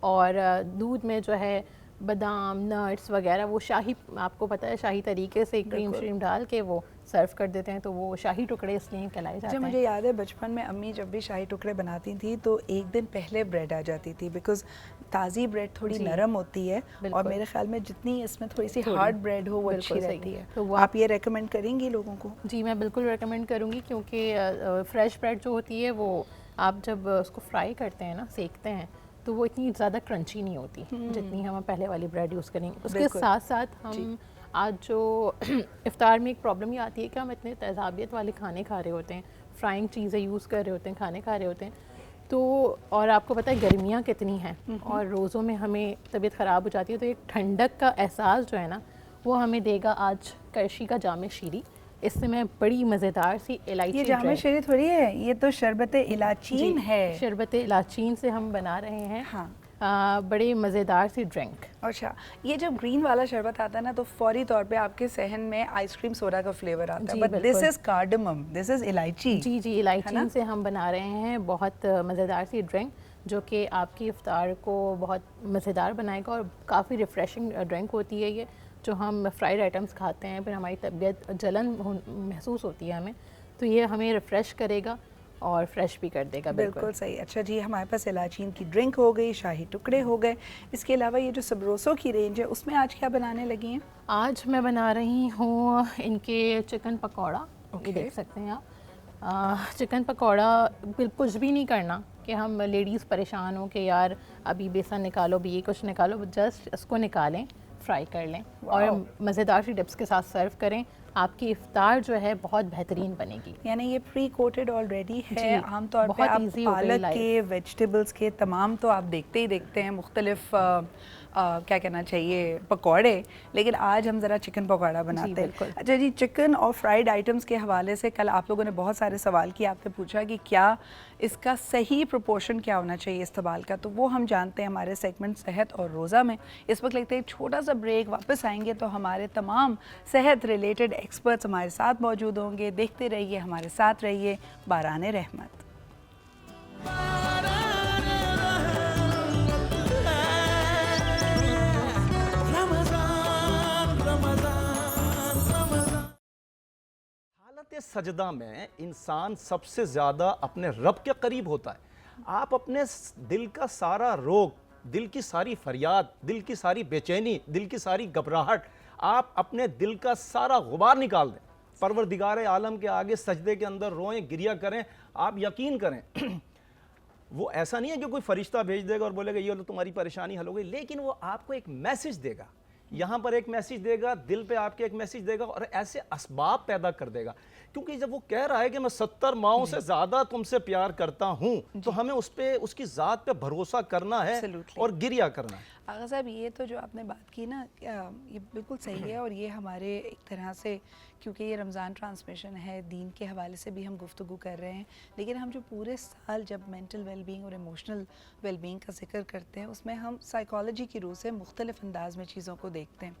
اور دودھ میں جو ہے بادام نٹس وغیرہ وہ شاہی, آپ کو پتہ ہے شاہی طریقے سے کریم شریم ڈال کے وہ سرو کر دیتے ہیں, تو وہ شاہی ٹکڑے اس لیے کہلائے جاتے ہیں. مجھے یاد ہے بچپن میں امی جب بھی شاہی ٹکڑے بناتی تھیں تو ایک دن پہلے بریڈ آ جاتی تھی, بیکاز تازی بریڈ تھوڑی نرم ہوتی ہے, اور میرے خیال میں جتنی اس میں تھوڑی سی ہارڈ بریڈ ہو وہ اچھی رہتی ہے. تو آپ یہ ریکمینڈ کریں گی لوگوں کو؟ جی میں بالکل ریکمینڈ کروں گی, کیونکہ فریش بریڈ جو ہوتی ہے وہ آپ جب اس کو فرائی کرتے ہیں نا, سیکتے ہیں, تو وہ اتنی زیادہ کرنچی نہیں ہوتی جتنی ہم پہلے والی بریڈ یوز کریں گے. اس کے ساتھ ساتھ ہم آج جو افطار میں ایک پرابلم یہ آتی ہے کہ ہم اتنے تیزابیت والے کھانے کھا رہے ہوتے ہیں, فرائنگ چیزیں یوز کر رہے ہوتے ہیں, کھانے کھا رہے ہوتے ہیں, تو اور آپ کو پتہ ہے گرمیاں کتنی ہیں اور روزوں میں ہمیں طبیعت خراب ہو جاتی ہے, تو ایک ٹھنڈک کا احساس جو ہے نا وہ ہمیں دے گا آج کرشی کا جام شیری. اس سے میں بڑی مزیدار سی الائچی, یہ جام شیری تھوڑی ہے, یہ تو شربت الائچین ہے. شربت الائچین سے ہم بنا رہے ہیں بڑی مزیدار سی ڈرنک. اچھا, یہ جب گرین والا شربت آتا ہے نا تو فوری طور پہ آپ کے صحن میں آئس کریم سوڈا کا فلیور آتا ہے, بٹ دس از کارڈمم, دس از الائچی. جی الائچین سے ہم بنا رہے ہیں بہت مزیدار سی ڈرنک جو کہ آپ کی افطار کو بہت مزیدار بنائے گا, اور کافی ریفریشنگ ڈرنک ہوتی ہے یہ. جو ہم فرائیڈ آئٹمس کھاتے ہیں پھر ہماری طبیعت جلن محسوس ہوتی ہے ہمیں, تو یہ ہمیں ریفریش کرے گا اور فریش بھی کر دے گا. بالکل صحیح. اچھا جی, ہمارے پاس الائچین کی ڈرنک ہو گئی, شاہی ٹکڑے ہو گئے, اس کے علاوہ یہ جو سبروسوں کی رینج ہے اس میں آج کیا بنانے لگی ہیں؟ آج میں بنا رہی ہوں ان کے چکن پکوڑا. یہ دیکھ سکتے ہیں آپ, چکن پکوڑا کچھ بھی نہیں کرنا کہ ہم لیڈیز پریشان ہوں کہ یار ابھی بیسن نکالو, بھی یہ کچھ نکالو, جسٹ اس کو نکالیں, فرائی کر لیں اور مزیدار سی ڈپس کے ساتھ سرو کریں. آپ کی افطار جو ہے بہت بہترین بنے گی. یعنی یہ پری کوٹڈ آلریڈی ہے. عام طور پہ آپ پالک کے, ویجیٹیبلز کے تمام تو آپ دیکھتے ہی دیکھتے ہیں مختلف کیا کہنا چاہیے پکوڑے, لیکن آج ہم ذرا چکن پکوڑا بناتے ہیں. اچھا جی, چکن اور فرائیڈ آئٹمس کے حوالے سے کل آپ لوگوں نے بہت سارے سوال کیے, آپ نے پوچھا کہ کیا اس کا صحیح پروپورشن کیا ہونا چاہیے استعمال کا, تو وہ ہم جانتے ہیں ہمارے سیگمنٹ صحت اور روزہ میں. اس وقت لگتا ہے ایک چھوٹا سا بریک, واپس آئیں گے تو ہمارے تمام صحت ریلیٹڈ ایکسپرٹس ہمارے ساتھ موجود ہوں گے. دیکھتے رہیے, ہمارے ساتھ رہیے. باران رحمت. حالت سجدہ میں انسان سب سے زیادہ اپنے رب کے قریب ہوتا ہے. آپ اپنے دل کا سارا روگ, دل کی ساری فریاد, دل کی ساری بے چینی, دل کی ساری گھبراہٹ, آپ اپنے دل کا سارا غبار نکال دیں, پروردگار عالم کے آگے سجدے کے اندر روئیں, گریہ کریں. آپ یقین کریں وہ ایسا نہیں ہے کہ کوئی فرشتہ بھیج دے گا اور بولے گا یہ لو تمہاری پریشانی حل ہو گئی, لیکن وہ آپ کو ایک میسج دے گا, یہاں پر ایک میسج دے گا, دل پہ آپ کے ایک میسج دے گا, اور ایسے اسباب پیدا کر دے گا. کیونکہ جب وہ کہہ رہا ہے کہ میں 70 ماہوں سے زیادہ تم سے پیار کرتا ہوں, تو ہمیں اس پہ, اس کی ذات پہ بھروسہ کرنا ہے اور گریہ کرنا ہے. آغا صاحب, یہ تو جو آپ نے بات کی نا, یہ بالکل صحیح ہے, اور یہ ہمارے ایک طرح سے, کیونکہ یہ رمضان ٹرانسمیشن ہے, دین کے حوالے سے بھی ہم گفتگو کر رہے ہیں, لیکن ہم جو پورے سال جب مینٹل ویل بینگ اور ایموشنل ویل بینگ کا ذکر کرتے ہیں, اس میں ہم سائیکالوجی کی روح سے مختلف انداز میں چیزوں کو دیکھتے ہیں.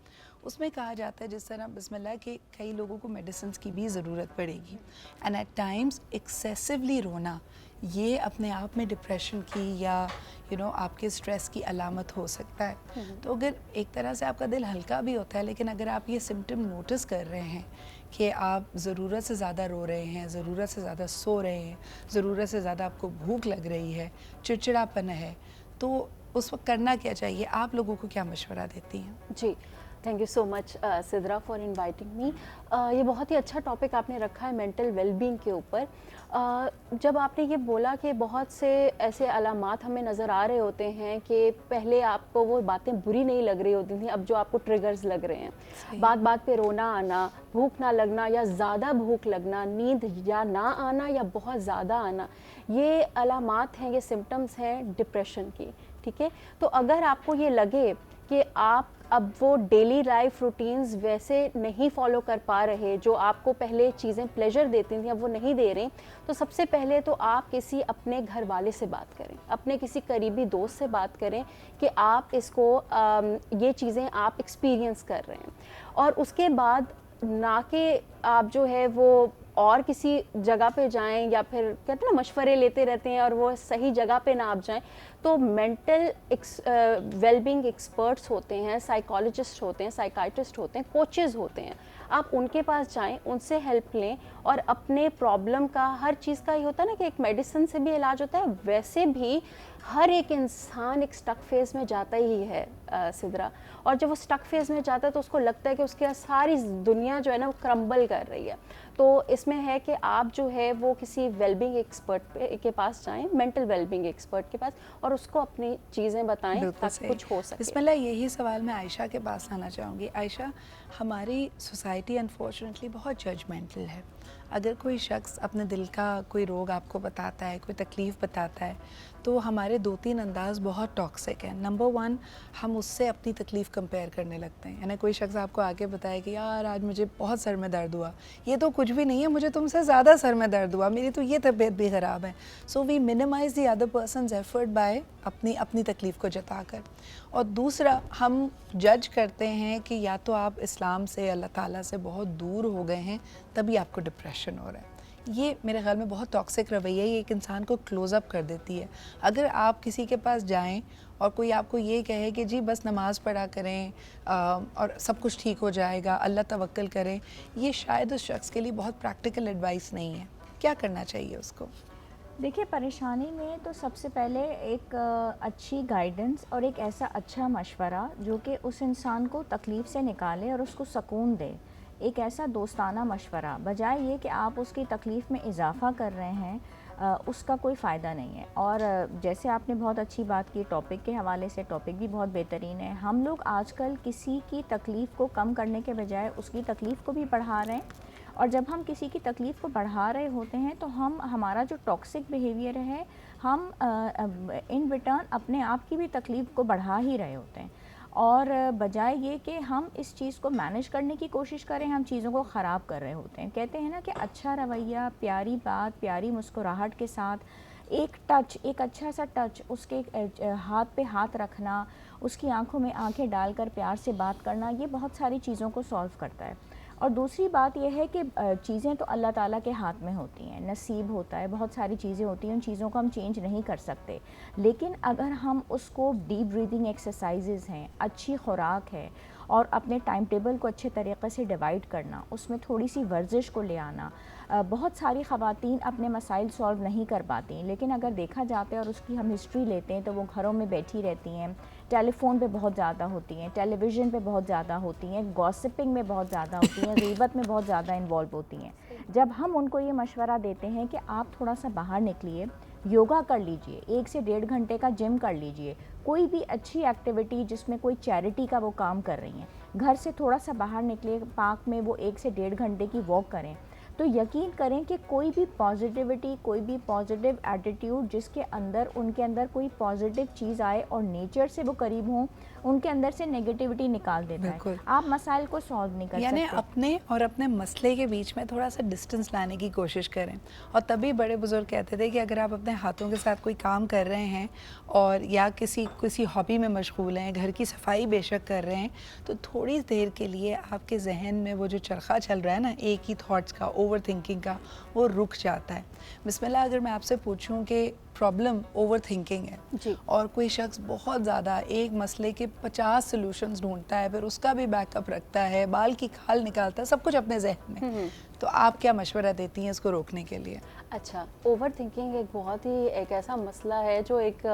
اس میں کہا جاتا ہے جس طرح بسم اللہ کہ کئی لوگوں کو میڈیسنز کی بھی ضرورت پڑے گی, اینڈ ایٹ ٹائمز ایکسیسولی رونا یہ اپنے آپ میں ڈپریشن کی یا آپ کے اسٹریس کی علامت ہو سکتا ہے. تو اگر ایک طرح سے آپ کا دل ہلکا بھی ہوتا ہے, لیکن اگر آپ یہ سمٹم نوٹس کر رہے ہیں کہ آپ ضرورت سے زیادہ رو رہے ہیں, ضرورت سے زیادہ سو رہے ہیں, ضرورت سے زیادہ آپ کو بھوک لگ رہی ہے, چڑچڑاپن ہے, تو اس وقت کرنا کیا چاہیے؟ آپ لوگوں کو کیا مشورہ دیتی ہیں؟ جی thank you so much Sidra for inviting me. یہ بہت ہی اچھا ٹاپک آپ نے رکھا ہے مینٹل ویل بینگ کے اوپر. جب آپ نے یہ بولا کہ بہت سے ایسے علامات ہمیں نظر آ رہے ہوتے ہیں کہ پہلے آپ کو وہ باتیں بری نہیں لگ رہی ہوتی تھیں, اب جو آپ کو ٹریگرز لگ رہے ہیں, بات بات پہ رونا آنا, بھوک نہ لگنا یا زیادہ بھوک لگنا, نیند یا نہ آنا یا بہت زیادہ آنا, یہ علامات ہیں, یہ سمٹمز ہیں ڈپریشن کی. ٹھیک ہے, تو اگر آپ کو یہ لگے کہ آپ اب وہ ڈیلی لائف روٹینز ویسے نہیں فالو کر پا رہے جو آپ کو پہلے چیزیں پلیجر دیتی تھیں, اب وہ نہیں دے رہے, تو سب سے پہلے تو آپ کسی اپنے گھر والے سے بات کریں, اپنے کسی قریبی دوست سے بات کریں کہ آپ اس کو یہ چیزیں آپ ایکسپیرینس کر رہے ہیں. اور اس کے بعد نہ کہ آپ جو ہے وہ اور کسی جگہ پہ جائیں یا پھر کہتے ہیں نا مشورے لیتے رہتے ہیں اور وہ صحیح جگہ پہ نہ آپ جائیں, تو مینٹل ویل بینگ ایکسپرٹس ہوتے ہیں, سائیکالوجسٹ ہوتے ہیں, سائیکائٹرسٹ ہوتے ہیں, کوچز ہوتے ہیں, آپ ان کے پاس جائیں, ان سے ہیلپ لیں, اور اپنے پرابلم کا, ہر چیز کا یہ ہوتا ہے نا کہ ایک میڈیسن سے بھی علاج ہوتا ہے, ویسے بھی ہر ایک انسان ایک سٹک فیز میں جاتا ہی ہے سدرا, اور جب وہ سٹک فیز میں جاتا ہے تو اس کو لگتا ہے کہ اس کی ساری دنیا جو ہے نا وہ کرمبل کر رہی ہے. تو اس میں ہے کہ آپ جو ہے وہ کسی ویل بینگ ایکسپرٹ کے پاس جائیں, مینٹل ویل بینگ ایکسپرٹ کے پاس, اور اس کو اپنی چیزیں بتائیں تاکہ کچھ ہو سکے. بسم اللہ, یہی سوال میں عائشہ کے پاس آنا چاہوں گی. عائشہ, ہماری سوسائٹی انفارچونیٹلی بہت ججمنٹل ہے. اگر کوئی شخص اپنے دل کا کوئی روگ آپ کو بتاتا ہے, کوئی تکلیف بتاتا ہے, تو ہمارے 2-3 انداز بہت ٹاکسک ہیں. نمبر 1, ہم اس سے اپنی تکلیف کمپیئر کرنے لگتے ہیں. یعنی کوئی شخص آپ کو آگے بتائے کہ یار آج مجھے بہت سر میں درد ہوا, یہ تو کچھ بھی نہیں ہے, مجھے تم سے زیادہ سر میں درد ہوا, میری تو یہ طبیعت بھی خراب ہے. So we minimize the other persons effort by اپنی تکلیف کو جتا کر. اور دوسرا, ہم جج کرتے ہیں کہ یا تو آپ اسلام سے, اللہ تعالیٰ سے بہت دور ہو گئے ہیں تبھی آپ کو ڈپریشن ہو رہا ہے. یہ میرے خیال میں بہت ٹاکسک رویہ ہے, یہ ایک انسان کو کلوز اپ کر دیتی ہے. اگر آپ کسی کے پاس جائیں اور کوئی آپ کو یہ کہے کہ جی بس نماز پڑھا کریں اور سب کچھ ٹھیک ہو جائے گا, اللہ توکل کریں, یہ شاید اس شخص کے لیے بہت پریکٹیکل ایڈوائس نہیں ہے. کیا کرنا چاہیے اس کو؟ دیکھیے, پریشانی میں تو سب سے پہلے ایک اچھی گائیڈنس اور ایک ایسا اچھا مشورہ جو کہ اس انسان کو تکلیف سے نکالے اور اس کو سکون دے, ایک ایسا دوستانہ مشورہ, بجائے یہ کہ آپ اس کی تکلیف میں اضافہ کر رہے ہیں, اس کا کوئی فائدہ نہیں ہے. اور جیسے آپ نے بہت اچھی بات کی ٹاپک کے حوالے سے, ٹاپک بھی بہت بہترین ہے. ہم لوگ آج کل کسی کی تکلیف کو کم کرنے کے بجائے اس کی تکلیف کو بھی بڑھا رہے ہیں, اور جب ہم کسی کی تکلیف کو بڑھا رہے ہوتے ہیں تو ہمارا جو ٹاکسک بیہیویئر ہے, ہم ان ریٹرن اپنے آپ کی بھی تکلیف کو بڑھا ہی رہے ہوتے ہیں. اور بجائے یہ کہ ہم اس چیز کو مینیج کرنے کی کوشش کریں, ہم چیزوں کو خراب کر رہے ہوتے ہیں. کہتے ہیں نا کہ اچھا رویہ, پیاری بات, پیاری مسکراہٹ کے ساتھ ایک ٹچ, ایک اچھا سا ٹچ, اس کے ہاتھ پہ ہاتھ رکھنا, اس کی آنکھوں میں آنکھیں ڈال کر پیار سے بات کرنا, یہ بہت ساری چیزوں کو سولو کرتا ہے. اور دوسری بات یہ ہے کہ چیزیں تو اللہ تعالیٰ کے ہاتھ میں ہوتی ہیں, نصیب ہوتا ہے, بہت ساری چیزیں ہوتی ہیں, ان چیزوں کو ہم چینج نہیں کر سکتے. لیکن اگر ہم اس کو ڈیپ بریدنگ ایکسرسائزز ہیں, اچھی خوراک ہے, اور اپنے ٹائم ٹیبل کو اچھے طریقے سے ڈیوائڈ کرنا, اس میں تھوڑی سی ورزش کو لے آنا. بہت ساری خواتین اپنے مسائل سولو نہیں کر پاتی, لیکن اگر دیکھا جاتا ہے اور اس کی ہم ہسٹری لیتے ہیں تو وہ گھروں میں بیٹھی رہتی ہیں, ٹیلی فون پہ بہت زیادہ ہوتی ہیں, ٹیلی ویژن پہ بہت زیادہ ہوتی ہیں, گاسپنگ میں بہت زیادہ ہوتی ہیں, غیبت میں بہت زیادہ انوالو ہوتی ہیں. جب ہم ان کو یہ مشورہ دیتے ہیں کہ آپ تھوڑا سا باہر نکلیے, یوگا کر لیجئے, 1 سے 1.5 گھنٹے کا جم کر لیجئے, کوئی بھی اچھی ایکٹیویٹی جس میں کوئی چیریٹی کا وہ کام کر رہی ہیں, گھر سے تھوڑا سا باہر نکلے, پارک میں وہ 1 سے 1.5 گھنٹے کی واک کریں, تو یقین کریں کہ کوئی بھی پازیٹیوٹی, کوئی بھی پازیٹیو ایٹیٹیوڈ جس کے اندر ان کے اندر کوئی پازیٹیو چیز آئے اور نیچر سے وہ قریب ہوں, ان کے اندر سے نیگیٹیوٹی نکال دیتا ہے. آپ مسائل کو سالو نہیں کر سکتے. یعنی اپنے اور اپنے مسئلے کے بیچ میں تھوڑا سا ڈسٹنس لانے کی کوشش کریں. اور تبھی بڑے بزرگ کہتے تھے کہ اگر آپ اپنے ہاتھوں کے ساتھ کوئی کام کر رہے ہیں اور یا کسی ہابی میں مشغول ہیں, گھر کی صفائی بے شک کر رہے ہیں, تو تھوڑی دیر کے لیے آپ کے ذہن میں وہ جو چرخہ چل رہا ہے نا ایک ہی تھاٹس کا, اوور تھنکنگ کا, وہ رک جاتا ہے. بسم اللہ, اگر میں آپ سے پوچھوں کہ پرابلم اوور تھنکنگ ہے جی, اور کوئی شخص بہت زیادہ ایک مسئلے کے 50 سلوشنز ڈھونڈتا ہے, پھر اس کا بھی بیک اپ رکھتا ہے, بال کی کھال نکالتا ہے, سب کچھ اپنے ذہن میں, تو آپ کیا مشورہ دیتی ہیں اس کو روکنے کے لیے؟ اچھا, اوور تھنکنگ ایک بہت ہی ایک ایسا مسئلہ ہے جو ایک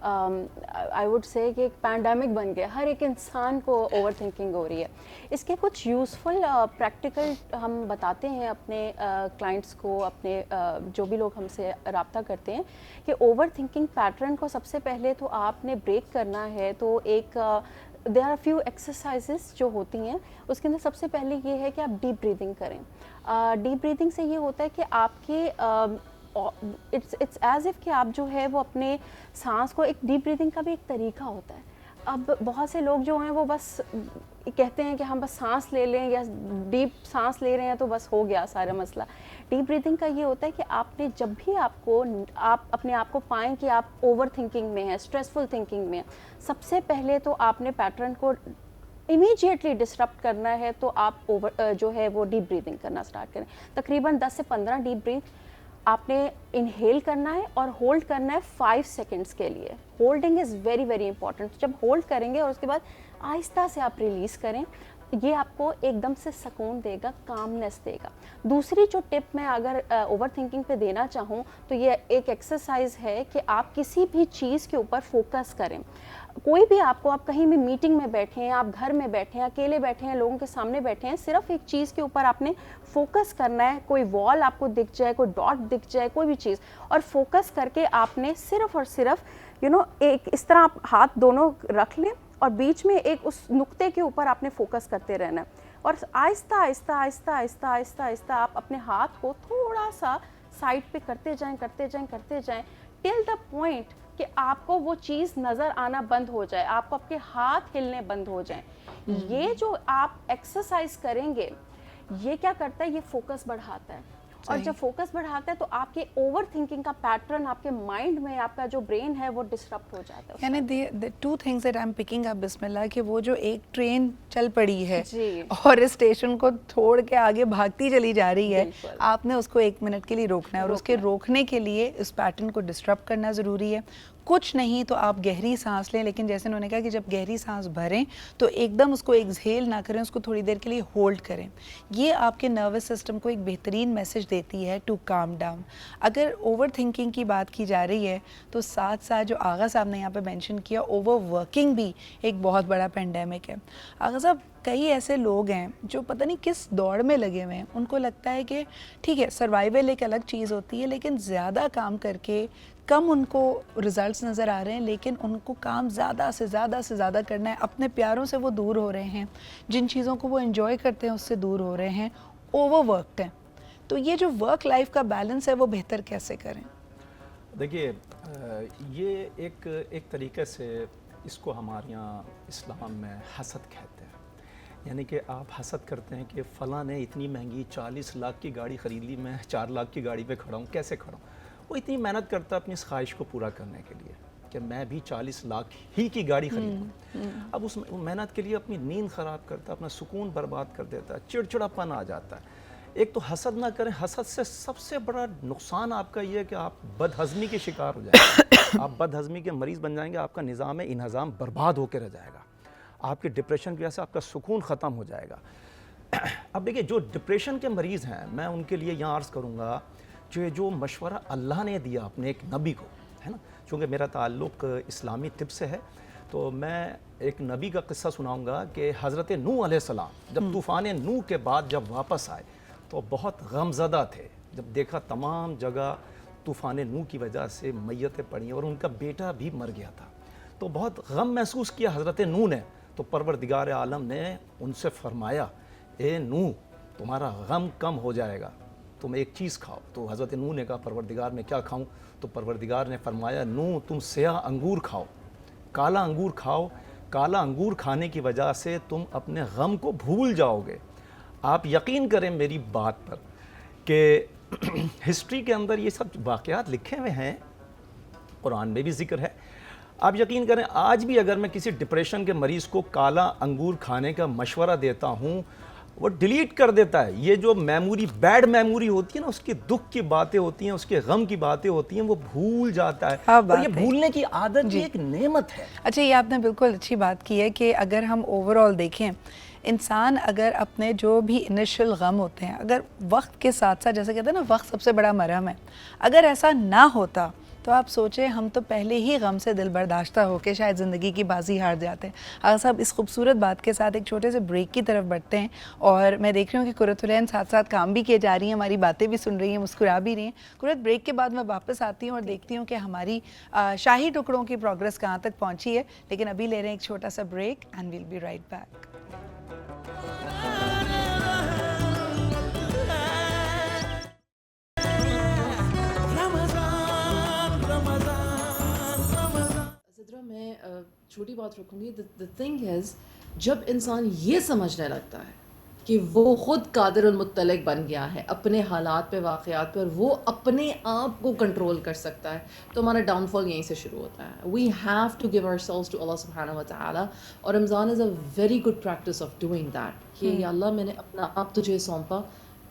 آئی ووڈ سے کہ ایک پینڈیمک بن گیا, ہر ایک انسان کو اوور تھنکنگ ہو رہی ہے. اس کے کچھ یوزفل پریکٹیکل ہم بتاتے ہیں اپنے کلائنٹس کو, اپنے جو بھی لوگ ہم سے رابطہ کرتے ہیں, کہ اوور تھنکنگ پیٹرن کو سب سے پہلے تو آپ نے بریک کرنا ہے. تو ایک دیر آر فیو ایکسرسائزز جو ہوتی ہیں, اس کے اندر سب سے پہلے یہ ہے کہ آپ ڈیپ بریدنگ کریں. ڈیپ بریدنگ سے یہ ہوتا ہے کہ آپ کے اٹس ایز اف کہ آپ جو ہے وہ اپنے سانس کو, ایک ڈیپ بریدنگ کا بھی ایک طریقہ ہوتا ہے. اب بہت سے لوگ جو ہیں وہ بس کہتے ہیں کہ ہم بس سانس لے لیں یا ڈیپ سانس لے رہے ہیں تو بس ہو گیا سارا مسئلہ. ڈیپ بریدنگ کا یہ ہوتا ہے کہ آپ نے جب بھی آپ اپنے آپ کو پائیں کہ آپ اوور تھنکنگ میں ہیں, اسٹریسفل تھنکنگ میں ہیں, سب سے پہلے تو آپ نے پیٹرن کو امیجیٹلی ڈسٹرپٹ کرنا ہے, تو آپ جو ہے وہ ڈیپ بریدنگ کرنا سٹارٹ کریں. تقریباً 10 سے 15 ڈیپ بریتھ آپ نے انہیل کرنا ہے اور ہولڈ کرنا ہے 5 سیکنڈس کے لیے. Holding is very very important. جب ہولڈ کریں گے اور اس کے بعد آہستہ سے آپ ریلیز کریں, یہ آپ کو ایک دم سے سکون دے گا, کامنس دے گا. دوسری جو ٹپ میں اگر اوور تھنکنگ پہ دینا چاہوں تو یہ ایک ایکسرسائز ہے کہ آپ کسی بھی چیز کے اوپر فوکس کریں. کوئی بھی آپ کہیں بھی میٹنگ میں بیٹھے ہیں, آپ گھر میں بیٹھے ہیں, اکیلے بیٹھے ہیں, لوگوں کے سامنے بیٹھے ہیں, صرف ایک چیز کے اوپر آپ نے فوکس کرنا ہے. کوئی وال آپ کو دکھ جائے, کوئی ڈاٹ دکھ جائے, کوئی بھی چیز, اور فوکس کر کے آپ نے صرف اور صرف ایک اس طرح آپ ہاتھ دونوں رکھ لیں اور بیچ میں ایک اس نقطے کے اوپر آپ نے فوکس کرتے رہنا ہے. اور آہستہ آہستہ آہستہ آہستہ آہستہ آہستہ آپ اپنے ہاتھ کو تھوڑا سا سائڈ پہ کرتے جائیں کرتے جائیں کرتے جائیں ٹل دا پوائنٹ کہ آپ کو وہ چیز نظر آنا بند ہو جائے, آپ کو آپ کے ہاتھ ہلنے بند ہو جائیں. یہ جو آپ ایکسرسائز کریں گے یہ کیا کرتا ہے, یہ فوکس بڑھاتا ہے. اور جب فوکس بڑھاتا ہے تو آپ کے اوور تھنکنگ کا پیٹرن آپ کے مائنڈ میں, آپ کا جو برین ہے وہ ڈسٹرپٹ ہو جاتا ہے. یعنی two things that I am picking up بسم اللہ, کہ وہ جو ایک ٹرین چل پڑی ہے اور اسٹیشن کو چھوڑ کے آگے بھاگتی چلی جا رہی ہے, آپ نے اس کو 1 منٹ کے لیے روکنا ہے, اور اس کے روکنے کے لیے اس پیٹرن کو ڈسٹرپٹ کرنا ضروری ہے. کچھ نہیں تو آپ گہری سانس لیں, لیکن جیسے انہوں نے کہا کہ جب گہری سانس بھریں تو ایک دم اس کو ایکسہیل نہ کریں, اس کو تھوڑی دیر کے لیے ہولڈ کریں. یہ آپ کے نروس سسٹم کو ایک بہترین میسج دیتی ہے ٹو کام ڈاؤن. اگر اوور تھنکنگ کی بات کی جا رہی ہے تو ساتھ ساتھ جو آغا صاحب نے یہاں پہ مینشن کیا, اوور ورکنگ بھی ایک بہت بڑا پینڈیمک ہے. آغا صاحب, کئی ایسے لوگ ہیں جو پتہ نہیں کس دوڑ میں لگے ہوئے ہیں, ان کو لگتا ہے کہ ٹھیک ہے سروائیول ایک الگ چیز ہوتی ہے, لیکن زیادہ کام کر کے کم ان کو رزلٹس نظر آ رہے ہیں, لیکن ان کو کام زیادہ سے زیادہ کرنا ہے. اپنے پیاروں سے وہ دور ہو رہے ہیں, جن چیزوں کو وہ انجوائے کرتے ہیں اس سے دور ہو رہے ہیں, اوور ورکڈ ہیں. تو یہ جو ورک لائف کا بیلنس ہے وہ بہتر کیسے کریں؟ دیکھیے یہ ایک طریقے سے اس کو ہمارے یہاں اسلام میں حسد کہتے ہیں. یعنی کہ آپ حسد کرتے ہیں کہ فلاں نے اتنی مہنگی 40 لاکھ کی گاڑی خرید لی, میں 4 لاکھ کی گاڑی پہ کھڑا ہوں, کیسے کھڑا ہوں؟ وہ اتنی محنت کرتا ہے اپنی اس خواہش کو پورا کرنے کے لیے کہ میں بھی 40 لاکھ ہی کی گاڑی خریدوں. اب اس محنت کے لیے اپنی نیند خراب کرتا ہے, اپنا سکون برباد کر دیتا ہے, چڑچڑاپن آ جاتا ہے. ایک تو حسد نہ کریں. حسد سے سب سے بڑا نقصان آپ کا یہ ہے کہ آپ بد ہضمی کے شکار ہو جائیں گے. آپ بد ہضمی کے مریض بن جائیں گے, آپ کا نظام انہضام برباد ہو کے رہ جائے گا, آپ کے ڈپریشن کی وجہ سے آپ کا سکون ختم ہو جائے گا. اب دیکھیے جو ڈپریشن کے مریض ہیں, میں ان کے لیے یہاں عرض کروں گا جو مشورہ اللہ نے دیا اپنے ایک نبی کو, ہے نا, چونکہ میرا تعلق اسلامی طب سے ہے تو میں ایک نبی کا قصہ سناؤں گا کہ حضرت نوح علیہ السلام جب طوفان نوح کے بعد جب واپس آئے تو بہت غم زدہ تھے. جب دیکھا تمام جگہ طوفان نوح کی وجہ سے میتیں پڑی اور ان کا بیٹا بھی مر گیا تھا, تو بہت غم محسوس کیا حضرت نوح نے. تو پروردگار عالم نے ان سے فرمایا, اے نوح تمہارا غم کم ہو جائے گا, تم ایک چیز کھاؤ. تو حضرت نوح نے کہا پروردگار میں کیا کھاؤں؟ تو پروردگار نے فرمایا, نوح تم سیاہ انگور کھاؤ, کالا انگور کھاؤ. کالا انگور کھانے کی وجہ سے تم اپنے غم کو بھول جاؤ گے. آپ یقین کریں میری بات پر کہ ہسٹری کے اندر یہ سب واقعات لکھے ہوئے ہیں, قرآن میں بھی ذکر ہے. آپ یقین کریں آج بھی اگر میں کسی ڈپریشن کے مریض کو کالا انگور کھانے کا مشورہ دیتا ہوں, وہ ڈیلیٹ کر دیتا ہے. یہ جو میموری, بیڈ میموری ہوتی ہے نا, اس کی دکھ کی باتیں ہوتی ہیں, اس کے غم کی باتیں ہوتی ہیں, وہ بھول جاتا ہے. اور یہ بھولنے کی عادت ایک نعمت ہے. اچھا, یہ آپ نے بالکل اچھی بات کی ہے کہ اگر ہم اوور آل دیکھیں, انسان اگر اپنے جو بھی انیشل غم ہوتے ہیں, اگر وقت کے ساتھ ساتھ, جیسے کہتے ہیں نا وقت سب سے بڑا مرہم ہے, اگر ایسا نہ ہوتا تو آپ سوچیں ہم تو پہلے ہی غم سے دل برداشتہ ہو کے شاید زندگی کی بازی ہار جاتے ہیں. آغا صاحب, اس خوبصورت بات کے ساتھ ایک چھوٹے سے بریک کی طرف بڑھتے ہیں, اور میں دیکھ رہی ہوں کہ قرۃ العین ساتھ ساتھ کام بھی کیے جا رہی ہیں, ہماری باتیں بھی سن رہی ہیں, مسکرا بھی رہی ہیں. قرۃ, بریک کے بعد میں واپس آتی ہوں اور دیکھتی ہوں کہ ہماری شاہی ٹکڑوں کی پروگرس کہاں تک پہنچی ہے, لیکن ابھی لے رہے ہیں ایک چھوٹا سا break and we'll be right back. میں چھوٹی بات رکھوں گی. the thing is جب انسان یہ سمجھنے لگتا ہے کہ وہ خود قادر المطلق بن گیا ہے اپنے حالات پہ, واقعات پر, وہ اپنے آپ کو کنٹرول کر سکتا ہے, تو ہمارا ڈاؤن فال یہیں سے شروع ہوتا ہے. we have to give ourselves to Allah subhanahu wa ta'ala, اور رمضان is a very good practice of doing that کہ یا اللہ میں نے اپنا آپ تجھے سونپا,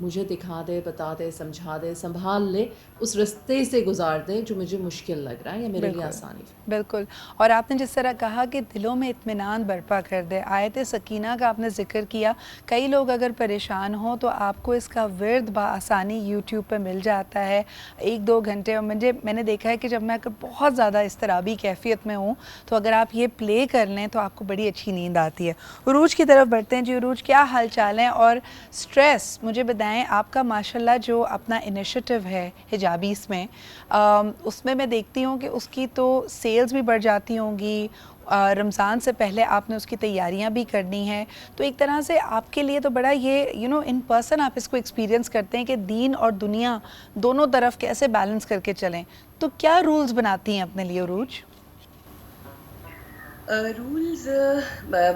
مجھے دکھا دے, بتا دے, سمجھا دے, سنبھال لے, اس رستے سے گزار دے جو مجھے مشکل لگ رہا ہے یا میرے لیے آسانی. بالکل. اور آپ نے جس طرح کہا کہ دلوں میں اطمینان برپا کر دے, آیت سکینہ کا آپ نے ذکر کیا. کئی لوگ اگر پریشان ہوں تو آپ کو اس کا ورد بآسانی یوٹیوب پہ مل جاتا ہے 1-2 گھنٹے. اور میں نے دیکھا ہے کہ جب میں اگر بہت زیادہ اضطرابی کیفیت میں ہوں تو اگر آپ یہ پلے کر لیں تو آپ کو بڑی اچھی نیند آتی ہے. عروج کی طرف بڑھتے ہیں. جی عروج, کیا حال چال ہیں؟ اور سٹریس مجھے بتائیں, آپ کا ماشاءاللہ جو اپنا انیشیٹو ہے حجابیز میں, اس میں دیکھتی ہوں کہ اس کی تو سیلز بھی بڑھ جاتی ہوں گی, رمضان سے پہلے آپ نے اس کی تیاریاں بھی کرنی ہیں, تو ایک طرح سے آپ کے لیے تو بڑا یہ ان پرسن آپ اس کو ایکسپیرینس کرتے ہیں کہ دین اور دنیا دونوں طرف کیسے بیلنس کر کے چلیں. تو کیا رولز بناتی ہیں اپنے لیے عروج؟ رولز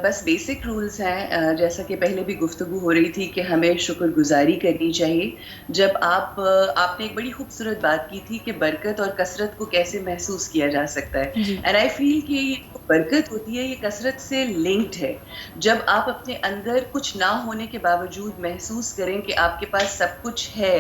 بس بیسک رولز ہیں, جیسا کہ پہلے بھی گفتگو ہو رہی تھی کہ ہمیں شکر گزاری کرنی چاہیے. جب آپ نے ایک بڑی خوبصورت بات کی تھی کہ برکت اور کثرت کو کیسے محسوس کیا جا سکتا ہے, اینڈ آئی فیل کہ یہ جو برکت ہوتی ہے یہ کثرت سے لنکڈ ہے. جب آپ اپنے اندر کچھ نہ ہونے کے باوجود محسوس کریں کہ آپ کے پاس سب کچھ ہے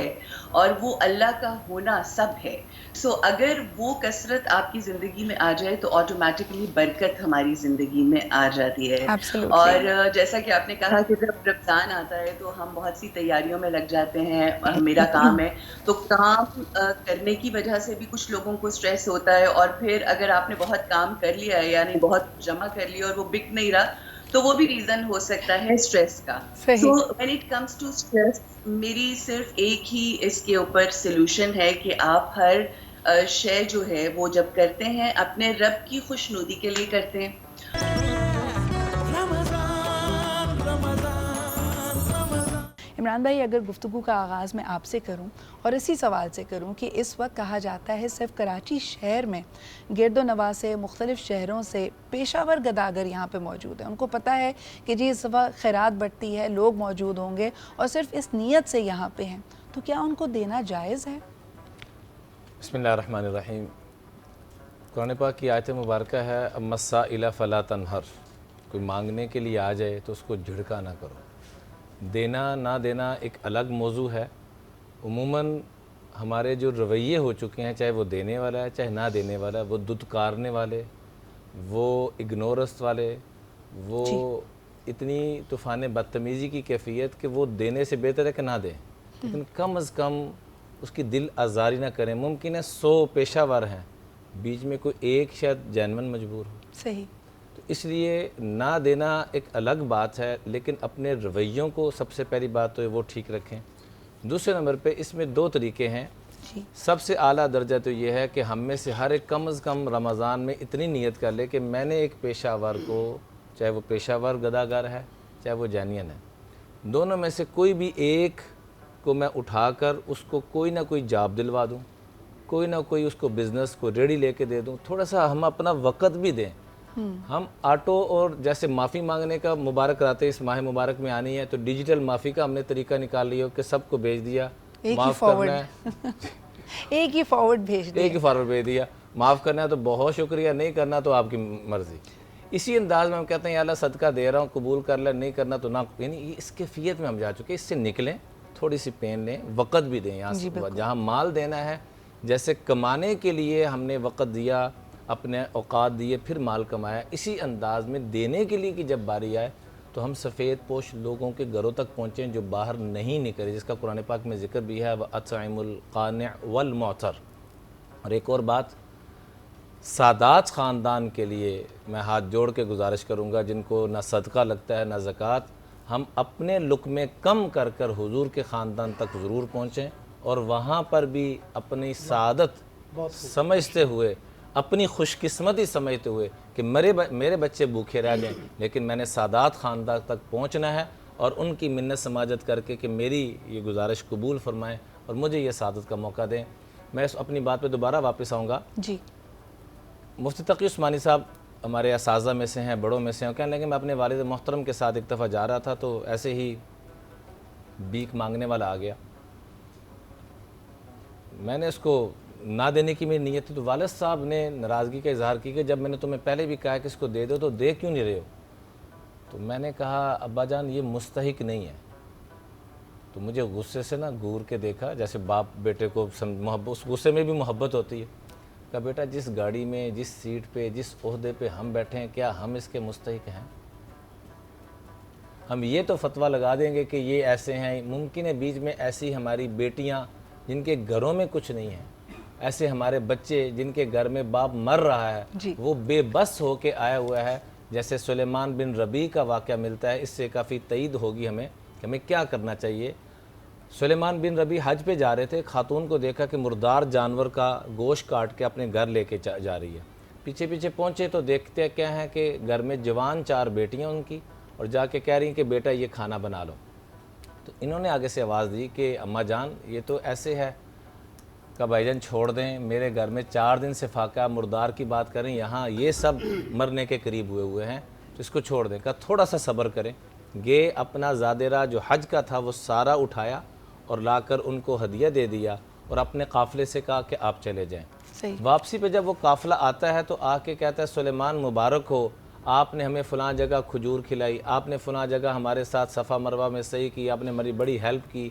اور وہ اللہ کا ہونا سب ہے, سو اگر وہ کثرت آپ کی زندگی میں آ جائے تو آٹومیٹکلی برکت ہماری زندگی میں آ جاتی ہے. اور جیسا کہ آپ نے کہا کہ جب رمضان آتا ہے تو ہم بہت سی تیاریوں میں لگ جاتے ہیں. میرا کام ہے تو کام کرنے کی وجہ سے بھی کچھ لوگوں کو سٹریس ہوتا ہے, اور پھر اگر آپ نے بہت کام کر لیا ہے یعنی بہت جمع کر لیا اور وہ بک نہیں رہا تو وہ بھی ریزن ہو سکتا ہے سٹریس کا. So when it comes to stress, میری صرف ایک ہی اس کے اوپر سلوشن ہے کہ آپ ہر شے جو ہے وہ جب کرتے ہیں اپنے رب کی خوشنودی کے لیے کرتے ہیں. عمران بھائی, اگر گفتگو کا آغاز میں آپ سے کروں اور اسی سوال سے کروں کہ اس وقت کہا جاتا ہے صرف کراچی شہر میں گرد و نواح سے مختلف شہروں سے پیشہ ور گداگر یہاں پہ موجود ہیں, ان کو پتہ ہے کہ جی اس وقت خیرات بڑھتی ہے, لوگ موجود ہوں گے اور صرف اس نیت سے یہاں پہ ہیں, تو کیا ان کو دینا جائز ہے؟ بسم اللہ الرحمن الرحیم. قرآن پاک کی آیت مبارکہ ہے اما السائل فلا تنہر. کوئی مانگنے کے لیے آ جائے تو اس کو جھڑکا نہ کرو. دینا نہ دینا ایک الگ موضوع ہے. عموماً ہمارے جو رویے ہو چکے ہیں, چاہے وہ دینے والا ہے چاہے نہ دینے والا ہے, وہ دھتکارنے والے, وہ اگنورنس والے, وہ اتنی طوفان بدتمیزی کی کیفیت کہ وہ دینے سے بہتر ہے کہ نہ دیں, لیکن کم از کم اس کی دل آزاری نہ کریں. ممکن ہے 100 پیشہ ور ہیں, بیچ میں کوئی ایک شاید جینون مجبور ہو. صحیح. تو اس لیے نہ دینا ایک الگ بات ہے, لیکن اپنے رویوں کو سب سے پہلی بات تو وہ ٹھیک رکھیں. دوسرے نمبر پہ اس میں 2 طریقے ہیں. سب سے اعلیٰ درجہ تو یہ ہے کہ ہم میں سے ہر ایک کم از کم رمضان میں اتنی نیت کر لے کہ میں نے ایک پیشہ ور کو, چاہے وہ پیشہ ور گداگر ہے چاہے وہ جینین ہے, دونوں میں سے کوئی بھی ایک کو میں اٹھا کر اس کو کوئی نہ کوئی جاب دلوا دوں, کوئی نہ کوئی اس کو بزنس کو ریڈی لے کے دے دوں. تھوڑا سا ہم اپنا وقت بھی دیں. ہم آٹو اور جیسے معافی مانگنے کا مبارک راتے اس ماہ مبارک میں آنی ہے تو ڈیجیٹل معافی کا ہم نے طریقہ نکال لیا کہ سب کو بھیج دیا, معاف کرنا ہے ایک ہی فارورڈ بھیج دیا, معاف کرنا ہے تو بہت شکریہ, نہیں کرنا تو آپ کی مرضی. اسی انداز میں ہم کہتے ہیں یا اللہ صدقہ دے رہا ہوں قبول کر لیں, نہیں کرنا تو نہ. یعنی اس کیفیت میں ہم جا چکے. اس سے نکلیں, تھوڑی سی پین لیں, وقت بھی دیں. یہاں سے جہاں مال دینا ہے, جیسے کمانے کے لیے ہم نے وقت دیا, اپنے اوقات دیے, پھر مال کمایا, اسی انداز میں دینے کے لیے کہ جب باری آئے تو ہم سفید پوش لوگوں کے گھروں تک پہنچیں جو باہر نہیں نکلے, جس کا قرآن پاک میں ذکر بھی ہے وَأَطْعِمُ الْقَانِعَ وَالْمُعْتَرَ. اور ایک اور بات, سادات خاندان کے لیے میں ہاتھ جوڑ کے گزارش کروں گا جن کو نہ صدقہ لگتا ہے نہ زکوٰۃ, ہم اپنے لقمے کم کر کر حضور کے خاندان تک ضرور پہنچیں, اور وہاں پر بھی اپنی سعادت سمجھتے ہوئے, اپنی خوش قسمتی سمجھتے ہوئے کہ میرے بچے بھوکے رہ جائیں لیکن میں نے سادات خاندان تک پہنچنا ہے, اور ان کی منت سماجت کر کے کہ میری یہ گزارش قبول فرمائیں اور مجھے یہ سعادت کا موقع دیں. میں اپنی بات پہ دوبارہ واپس آؤں گا. جی. مفتی تقی عثمانی صاحب ہمارے اساتذہ میں سے ہیں, بڑوں میں سے ہیں. کہنے لگے میں اپنے والد محترم کے ساتھ ایک دفعہ جا رہا تھا تو ایسے ہی بھیک مانگنے والا آ گیا. میں نے اس کو نہ دینے کی میری نیت تھی, تو والد صاحب نے ناراضگی کا اظہار کی کہ جب میں نے تمہیں پہلے بھی کہا کہ اس کو دے دو تو دے کیوں نہیں رہے ہو. تو میں نے کہا ابا جان یہ مستحق نہیں ہے, تو مجھے غصے سے نا گور کے دیکھا، جیسے باپ بیٹے کو محبت، اس غصے میں بھی محبت ہوتی ہے. کہا بیٹا جس گاڑی میں، جس سیٹ پہ، جس عہدے پہ ہم بیٹھے ہیں، کیا ہم اس کے مستحق ہیں؟ ہم یہ تو فتویٰ لگا دیں گے کہ یہ ایسے ہیں. ممکن ہے بیچ میں ایسی ہماری بیٹیاں جن کے گھروں میں کچھ نہیں ہے، ایسے ہمارے بچے جن کے گھر میں باپ مر رہا ہے، وہ بے بس ہو کے آیا ہوا ہے. جیسے سلیمان بن ربیع کا واقعہ ملتا ہے، اس سے کافی تائید ہوگی ہمیں کہ ہمیں کیا کرنا چاہیے. سلیمان بن ربیع حج پہ جا رہے تھے، خاتون کو دیکھا کہ مردار جانور کا گوشت کاٹ کے اپنے گھر لے کے جا رہی ہے. پیچھے پیچھے پہنچے تو دیکھتے کیا ہے کہ گھر میں جوان 4 بیٹیاں ان کی، اور جا کے کہہ رہی ہیں کہ بیٹا یہ کھانا بنا لو. تو انہوں نے آگے سے آواز دی کہ اماں جان یہ تو ایسے ہے. کہا بھائی جان چھوڑ دیں، میرے گھر میں 4 دن سے فاقہ مردار کی بات کریں، یہاں یہ سب مرنے کے قریب ہوئے ہیں، تو اس کو چھوڑ دیں. کہا تھوڑا سا صبر کریں. گئے اپنا زادرہ جو حج کا تھا وہ سارا اٹھایا اور لا کر ان کو ہدیہ دے دیا، اور اپنے قافلے سے کہا کہ آپ چلے جائیں. واپسی پہ جب وہ قافلہ آتا ہے تو آ کے کہتا ہے سلیمان مبارک ہو، آپ نے ہمیں فلاں جگہ کھجور کھلائی، آپ نے فلاں جگہ ہمارے ساتھ صفا مروہ میں سعی کی، آپ نے ہماری بڑی ہیلپ کی.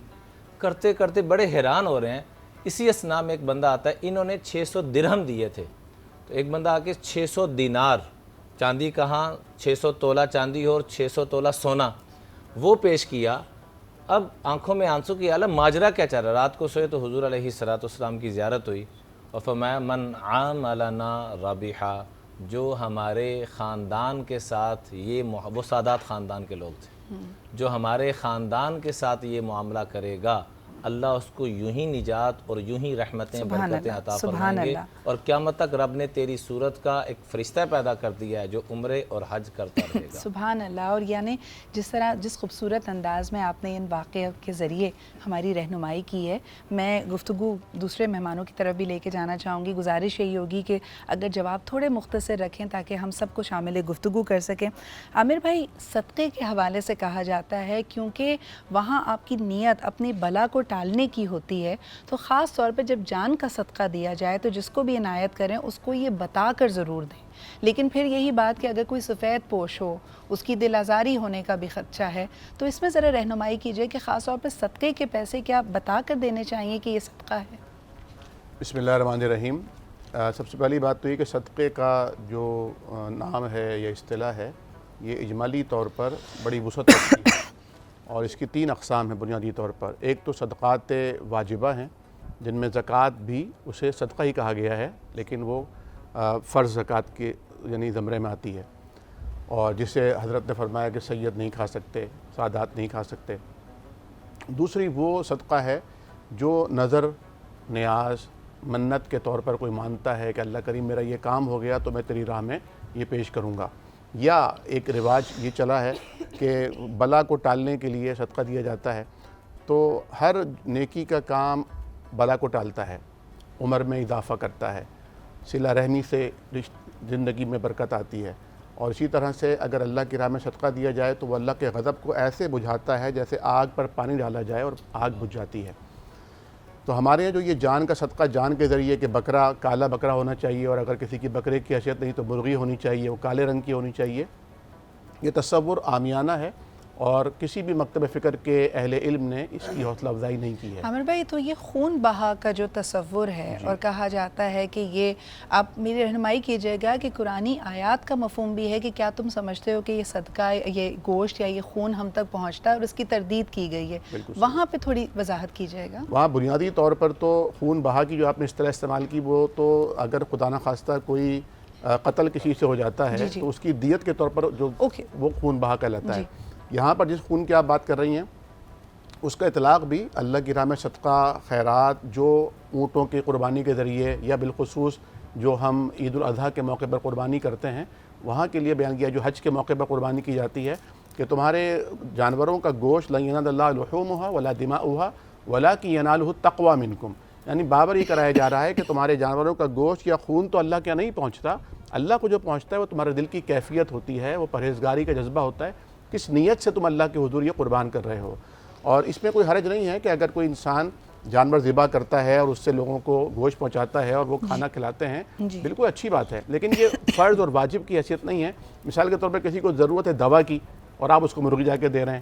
کرتے کرتے بڑے حیران ہو رہے ہیں. اسی اسنا میں ایک بندہ آتا ہے، انہوں نے 600 درہم دیے تھے. تو ایک بندہ آ کے 600 دینار، چاندی کہاں 600 تولہ چاندی اور 600 تولہ سونا، وہ پیش کیا. اب آنکھوں میں آنسو کی عالم، ماجرا کیا چل رہا. رات کو سوئے تو حضور علیہ السلام کی زیارت ہوئی، اور فرمایا من عاملنا رابحا، جو ہمارے خاندان کے ساتھ یہ وہ سادات خاندان کے لوگ تھے، جو ہمارے خاندان کے ساتھ یہ معاملہ کرے گا، اللہ اس کو یوں ہی نجات اور یوں ہی رحمتیں برکتیں عطا فرمائیں گے. اور قیامت تک رب نے تیری صورت کا ایک فرشتہ پیدا کر دیا ہے جو عمرے اور حج کرتا رہے گا. سبحان اللہ. اور یعنی جس طرح جس خوبصورت انداز میں آپ نے ان واقعات کے ذریعے ہماری رہنمائی کی ہے، میں گفتگو دوسرے مہمانوں کی طرف بھی لے کے جانا چاہوں گی. گزارش یہی ہوگی کہ اگر جواب تھوڑے مختصر رکھیں تاکہ ہم سب کو شامل گفتگو کر سکیں. عامر بھائی، صدقے کے حوالے سے کہا جاتا ہے کیونکہ وہاں آپ کی نیت اپنی بلا کو ٹالنے کی ہوتی ہے، تو خاص طور پہ جب جان کا صدقہ دیا جائے تو جس کو بھی عنایت کریں اس کو یہ بتا کر ضرور دیں. لیکن پھر یہی بات کہ اگر کوئی سفید پوش ہو، اس کی دل آزاری ہونے کا بھی خدشہ ہے، تو اس میں ذرا رہنمائی کیجئے کہ خاص طور پہ صدقے کے پیسے کیا بتا کر دینے چاہیے کہ یہ صدقہ ہے؟ بسم اللہ الرحمن الرحیم. سب سے پہلی بات تو یہ کہ صدقے کا جو نام ہے یا اصطلاح ہے، یہ اجمالی طور پر بڑی وسعت رکھتی ہے، اور اس کی 3 اقسام ہیں بنیادی طور پر. ایک تو صدقات واجبہ ہیں، جن میں زکوٰۃ بھی اسے صدقہ ہی کہا گیا ہے، لیکن وہ فرض زکوٰۃ کے یعنی زمرے میں آتی ہے، اور جسے حضرت نے فرمایا کہ سید نہیں کھا سکتے، سادات نہیں کھا سکتے. دوسری وہ صدقہ ہے جو نظر، نیاز، منت کے طور پر کوئی مانتا ہے کہ اللہ کریم میرا یہ کام ہو گیا تو میں تیری راہ میں یہ پیش کروں گا. یا ایک رواج یہ چلا ہے کہ بلا کو ٹالنے کے لیے صدقہ دیا جاتا ہے. تو ہر نیکی کا کام بلا کو ٹالتا ہے، عمر میں اضافہ کرتا ہے، صلہ رحمی سے زندگی میں برکت آتی ہے. اور اسی طرح سے اگر اللہ کی راہ میں صدقہ دیا جائے تو وہ اللہ کے غضب کو ایسے بجھاتا ہے جیسے آگ پر پانی ڈالا جائے اور آگ بجھ جاتی ہے. تو ہمارے یہاں جو یہ جان کا صدقہ، جان کے ذریعے کہ بکرا کالا بکرا ہونا چاہیے، اور اگر کسی کی بکرے کی حیثیت نہیں تو مرغی ہونی چاہیے، وہ کالے رنگ کی ہونی چاہیے، یہ تصور عامیانہ ہے، اور کسی بھی مکتب فکر کے اہل علم نے اس کی حوصلہ افزائی نہیں کی ہے. عامر بھائی، تو یہ خون بہا کا جو تصور ہے اور کہا جاتا ہے کہ یہ، آپ میری رہنمائی کیجیے گا کہ قرآنی آیات کا مفہوم بھی ہے کہ کیا تم سمجھتے ہو کہ یہ صدقہ، یہ گوشت یا یہ خون ہم تک پہنچتا ہے اور اس کی تردید کی گئی ہے، وہاں پہ تھوڑی وضاحت کیجیے گا. وہاں بنیادی طور پر تو خون بہا کی جو آپ نے اصطلاح استعمال کی، وہ تو اگر خدا نخواستہ کوئی قتل کسی سے ہو جاتا ہے تو اس کی دیت کے طور پر جو وہ خون بہا کہلاتا ہے. یہاں پر جس خون کی آپ بات کر رہی ہیں اس کا اطلاق بھی اللہ کی راہ میں صدقہ خیرات جو اونٹوں کی قربانی کے ذریعے یا بالخصوص جو ہم عید الاضحیٰ کے موقع پر قربانی کرتے ہیں وہاں کے لیے بیان کیا. جو حج کے موقع پر قربانی کی جاتی ہے کہ تمہارے جانوروں کا گوشت لن ینال اللہ لحومھا ولا دماؤھا ولکن ینالہ التقوی منکم، یعنی بابر یہ کرایا جا رہا ہے کہ تمہارے جانوروں کا گوشت یا خون تو اللہ کے نہیں پہنچتا، اللہ کو جو پہنچتا ہے وہ تمہارے دل کی کیفیت ہوتی ہے، وہ پرہیزگاری کا جذبہ ہوتا ہے، کس نیت سے تم اللہ کے حضور یہ قربان کر رہے ہو. اور اس میں کوئی حرج نہیں ہے کہ اگر کوئی انسان جانور ذبح کرتا ہے اور اس سے لوگوں کو گوشت پہنچاتا ہے اور وہ کھانا کھلاتے ہیں، بالکل اچھی بات ہے، لیکن یہ فرض اور واجب کی حیثیت نہیں ہے. مثال کے طور پر کسی کو ضرورت ہے دوا کی اور آپ اس کو مرغی جا کے دے رہے ہیں،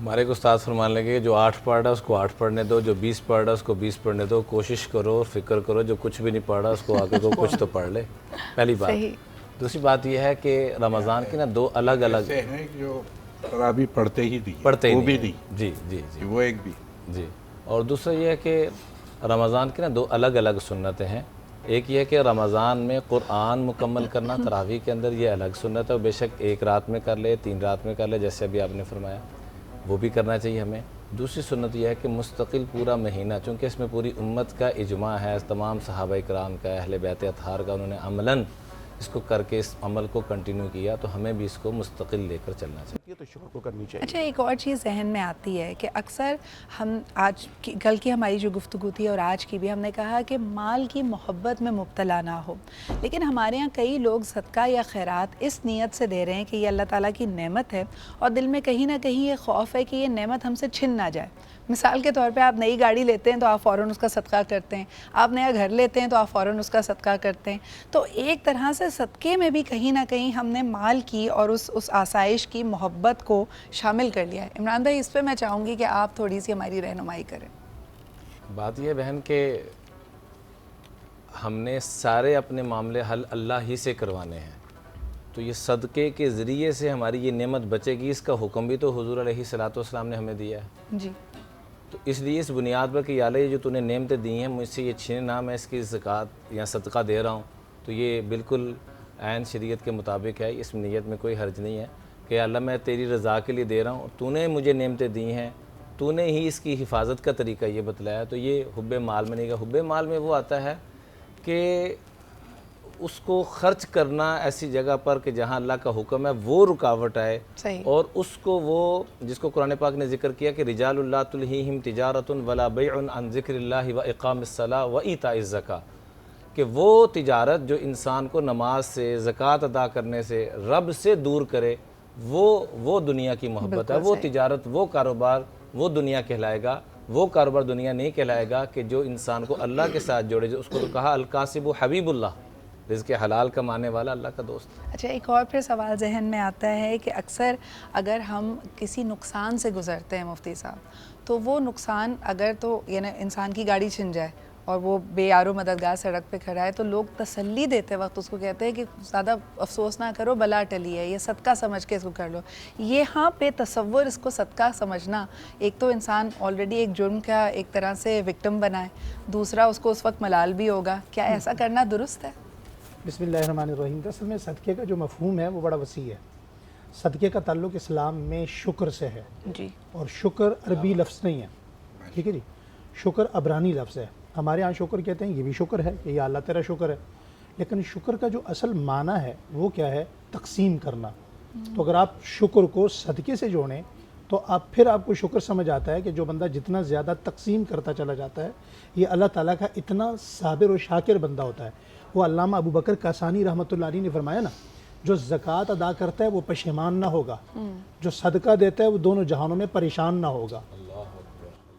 ہمارے کو استاد فرمان لگے کہ جو 8 پڑھ رہا ہے اس کو 8 پڑھنے دو، جو 20 پڑھ رہا ہے اس کو 20 پڑھنے دو، کوشش کرو اور فکر کرو جو کچھ بھی نہیں پڑھ رہا اس کو آگے کو کچھ تو پڑھ لے، پہلی بات۔ دوسری بات یہ ہے کہ رمضان کی نا 2 الگ الگ ہیں جو تراویح پڑھتے ہی نہیں، پڑھتے وہ ہی بھی نہیں، نہیں، جی جی جی وہ ایک بھی جی۔ اور دوسرا یہ ہے کہ رمضان کی نا 2 الگ الگ سنتیں ہیں۔ ایک یہ ہے کہ رمضان میں قرآن مکمل کرنا تراویح کے اندر، یہ الگ سنت ہے، بے شک 1 رات میں کر لے، 3 رات میں کر لے، جیسے ابھی آپ نے فرمایا، وہ بھی کرنا چاہیے ہمیں۔ دوسری سنت یہ ہے کہ مستقل پورا مہینہ، چونکہ اس میں پوری امت کا اجماع ہے، تمام صحابہ کرام کا، اہل بیت اطہار کا، انہوں نے عملاً اس کو کر کے اس عمل کو کنٹینیو کیا، تو ہمیں بھی اس کو مستقل لے کر چلنا چاہیے۔ تو شکر کو کرنی چاہیے۔ اچھا، ایک اور چیز ذہن میں آتی ہے کہ اکثر ہم آج کی کل کی ہماری جو گفتگو تھی اور آج کی بھی، ہم نے کہا کہ مال کی محبت میں مبتلا نہ ہو، لیکن ہمارے ہاں کئی لوگ صدقہ یا خیرات اس نیت سے دے رہے ہیں کہ یہ اللہ تعالیٰ کی نعمت ہے، اور دل میں کہیں نہ کہیں یہ خوف ہے کہ یہ نعمت ہم سے چھن نہ جائے۔ مثال کے طور پہ آپ نئی گاڑی لیتے ہیں تو آپ فوراً اس کا صدقہ کرتے ہیں، آپ نیا گھر لیتے ہیں تو آپ فوراً اس کا صدقہ کرتے ہیں، تو ایک طرح سے صدقے میں بھی کہیں نہ کہیں ہم نے مال کی اور اس آسائش کی محبت کو شامل کر لیا ہے۔ عمران بھائی، اس پہ میں چاہوں گی کہ آپ تھوڑی سی ہماری رہنمائی کریں۔ بات یہ بہن کہ ہم نے سارے اپنے معاملے حل اللہ ہی سے کروانے ہیں، تو یہ صدقے کے ذریعے سے ہماری یہ نعمت بچے گی، اس کا حکم بھی تو حضور علیہ الصلوۃ والسلام نے ہمیں دیا ہے۔ جی، تو اس لیے اس بنیاد پر کہ یا اللہ یہ جو تو نے نعمتیں دی ہیں مجھ سے یہ چھین نہ، میں اس کی زکوٰۃ یا صدقہ دے رہا ہوں، تو یہ بالکل عین شریعت کے مطابق ہے، اس نیت میں کوئی حرج نہیں ہے کہ یا اللہ میں تیری رضا کے لیے دے رہا ہوں، تو نے مجھے نعمتیں دی ہیں، تو نے ہی اس کی حفاظت کا طریقہ یہ بتلایا، تو یہ حب مال میں نہیں گا۔ حب مال میں وہ آتا ہے کہ اس کو خرچ کرنا ایسی جگہ پر کہ جہاں اللہ کا حکم ہے وہ رکاوٹ آئے، اور اس کو وہ جس کو قرآن پاک نے ذکر کیا کہ رجال اللہ تلہیہم تجارت ولا بیع عن ذکر اللہ و اقام الصلاۃ و ایتاء الزکاۃ، کہ وہ تجارت جو انسان کو نماز سے، زکوٰۃ ادا کرنے سے، رب سے دور کرے، وہ دنیا کی محبت ہے، وہ تجارت، وہ کاروبار وہ دنیا کہلائے گا، وہ کاروبار دنیا نہیں کہلائے گا کہ جو انسان کو اللہ کے ساتھ جوڑے، جو اس کو تو کہا الکاسب حبیب اللہ، رزق حلال کمانے والا اللہ کا دوست۔ اچھا، ایک اور پھر سوال ذہن میں آتا ہے کہ اکثر اگر ہم کسی نقصان سے گزرتے ہیں مفتی صاحب، تو وہ نقصان اگر تو یعنی انسان کی گاڑی چھن جائے اور وہ بے یارو مددگار سڑک پہ کھڑا ہے، تو لوگ تسلی دیتے وقت اس کو کہتے ہیں کہ زیادہ افسوس نہ کرو، بلا ٹلی ہے، یہ صدقہ سمجھ کے اس کو کر لو۔ یہاں پہ تصور اس کو صدقہ سمجھنا، ایک تو انسان آلریڈی ایک جرم کا ایک طرح سے وکٹم بنا ہے، دوسرا اس کو اس وقت ملال بھی ہوگا، کیا ایسا کرنا درست ہے؟ بسم اللہ الرحمن الرحیم۔ اصل میں صدقے کا جو مفہوم ہے وہ بڑا وسیع ہے۔ صدقے کا تعلق اسلام میں شکر سے ہے، جی، اور شکر عربی لفظ نہیں ہے، ٹھیک ہے جی، شکر عبرانی لفظ ہے۔ ہمارے ہاں شکر کہتے ہیں، یہ بھی شکر ہے کہ یا اللہ تیرا شکر ہے، لیکن شکر کا جو اصل معنی ہے وہ کیا ہے؟ تقسیم کرنا۔ تو اگر آپ شکر کو صدقے سے جوڑیں تو پھر آپ کو شکر سمجھ آتا ہے کہ جو بندہ جتنا زیادہ تقسیم کرتا چلا جاتا ہے، یہ اللہ تعالیٰ کا اتنا صابر و شاکر بندہ ہوتا ہے۔ وہ علامہ ابو بکر کاسانی رحمۃ اللہ علیہ نے فرمایا نا، جو زکوٰۃ ادا کرتا ہے وہ پشیمان نہ ہوگا، جو صدقہ دیتا ہے وہ دونوں جہانوں میں پریشان نہ ہوگا۔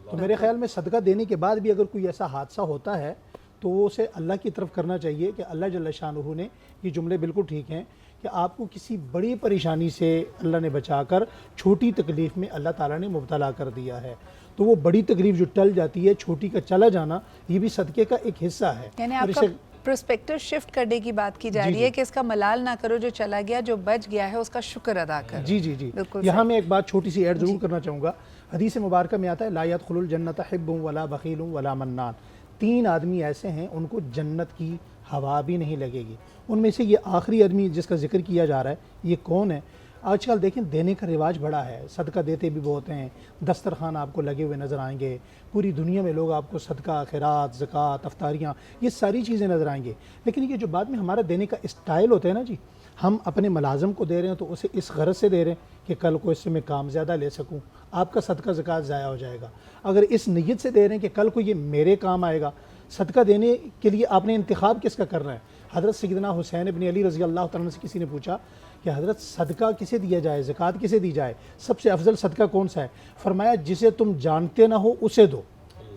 تو میرے خیال میں صدقہ دینے کے بعد بھی اگر کوئی ایسا حادثہ ہوتا ہے تو وہ اسے اللہ کی طرف کرنا چاہیے کہ اللہ جل شانہ نے یہ جملے بالکل ٹھیک ہیں کہ آپ کو کسی بڑی پریشانی سے اللہ نے بچا کر چھوٹی تکلیف میں اللہ تعالیٰ نے مبتلا کر دیا ہے، تو وہ بڑی تکلیف جو ٹل جاتی ہے، چھوٹی کا چلا جانا، یہ بھی صدقے کا ایک حصہ ہے۔ یعنی آپ کا پرسپیکٹو شفٹ کرنے کی بات کی جا رہی ہے کہ اس کا ملال نہ کرو، جو چلا گیا، جو بچ گیا ہے، اس کا شکر ادا کرو۔ جی جی جی، یہاں میں ایک بات چھوٹی سی ایڈ ضرور کرنا چاہوں گا۔ حدیث مبارکہ میں آتا ہے لا يدخل الجنت حب ولا بخیل ولا منان، 3 آدمی ایسے ہیں ان کو جنت کی ہوا بھی نہیں لگے گی۔ ان میں سے یہ آخری آدمی جس کا ذکر کیا جا رہا ہے، یہ کون ہے؟ آج کل دیکھیں دینے کا رواج بڑا ہے، صدقہ دیتے بھی بہت ہیں، دسترخوان آپ کو لگے ہوئے نظر آئیں گے، پوری دنیا میں لوگ آپ کو صدقہ، خیرات، زکوٰۃ، افطاریاں، یہ ساری چیزیں نظر آئیں گے، لیکن یہ جو بعد میں ہمارا دینے کا اسٹائل ہوتا ہے نا جی، ہم اپنے ملازم کو دے رہے ہیں تو اسے اس غرض سے دے رہے ہیں کہ کل کو اس سے میں کام زیادہ لے سکوں، آپ کا صدقہ زکوٰۃ ضائع ہو جائے گا۔ اگر اس نیت سے دے رہے ہیں کہ کل کو یہ میرے کام آئے گا، صدقہ دینے کے لیے آپ نے انتخاب کس کا کرنا ہے؟ حضرت سیدنا حسین ابن علی رضی اللہ تعالیٰ سے کسی نے پوچھا کہ حضرت صدقہ کسے دیا جائے، زکوٰۃ کسے دی جائے، سب سے افضل صدقہ کون سا ہے؟ فرمایا جسے تم جانتے نہ ہو اسے دو،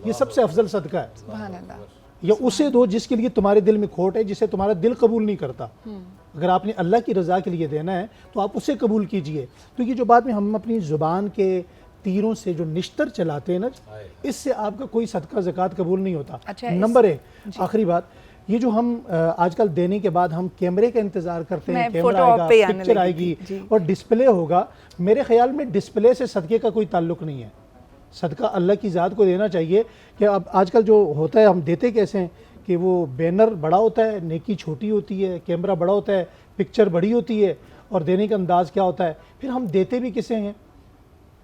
یہ سب سے افضل صدقہ ہے۔ سبحان اللہ۔ یا اسے دو جس کے لیے تمہارے دل میں کھوٹ ہے، جسے تمہارا دل قبول نہیں کرتا۔ اگر آپ نے اللہ کی رضا کے لیے دینا ہے تو آپ اسے قبول کیجئے۔ تو یہ جو بات میں ہم اپنی زبان کے تیروں سے جو نشتر چلاتے ہیں نا، اس سے آپ کا کوئی صدقہ زکوٰۃ قبول نہیں ہوتا. اچھا، نمبر ایک آخری بات، یہ جو ہم آج کل دینے کے بعد ہم کیمرے کا انتظار کرتے ہیں، کیمرہ آئے گا، پکچر آئے گی اور ڈسپلے ہوگا. میرے خیال میں ڈسپلے سے صدقے کا کوئی تعلق نہیں ہے. صدقہ اللہ کی ذات کو دینا چاہیے. کہ اب آج کل جو ہوتا ہے ہم دیتے کیسے ہیں کہ وہ بینر بڑا ہوتا ہے، نیکی چھوٹی ہوتی ہے، کیمرہ بڑا ہوتا ہے، پکچر بڑی ہوتی ہے، اور دینے کا انداز کیا ہوتا ہے. پھر ہم دیتے بھی کسے ہیں،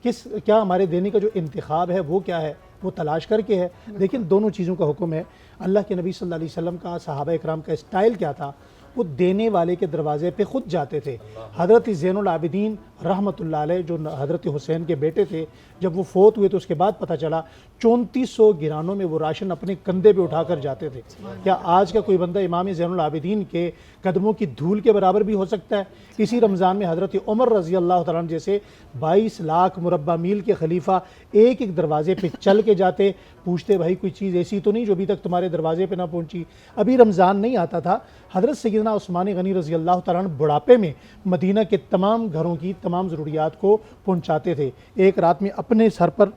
کیا ہمارے دینے کا جو انتخاب ہے وہ کیا ہے، وہ تلاش کر کے ہے. لیکن دونوں چیزوں کا حکم ہے. اللہ کے نبی صلی اللہ علیہ وسلم کا، صحابہ اکرام کا اسٹائل کیا تھا، وہ دینے والے کے دروازے پہ خود جاتے تھے. حضرت زین العابدین رحمۃ اللہ علیہ جو حضرت حسین کے بیٹے تھے، جب وہ فوت ہوئے تو اس کے بعد پتہ چلا 3400 گرانوں میں وہ راشن اپنے کندھے پہ اٹھا کر جاتے تھے. کیا آج کا کوئی بندہ امام زین العابدین کے قدموں کی دھول کے برابر بھی ہو سکتا ہے؟ اسی رمضان میں حضرت عمر رضی اللہ تعالیٰ عنہ جیسے 22 لاکھ مربع میل کے خلیفہ ایک ایک دروازے پہ چل کے جاتے، پوچھتے بھائی کوئی چیز ایسی تو نہیں جو ابھی تک تمہارے دروازے پہ نہ پہنچی. ابھی رمضان نہیں آتا تھا، حضرت سیدنا عثمان غنی رضی اللہ تعالیٰ عنہ بڑھاپے میں مدینہ کے تمام گھروں کی تمام ضروریات کو پہنچاتے تھے. ایک رات میں اپنے سر پر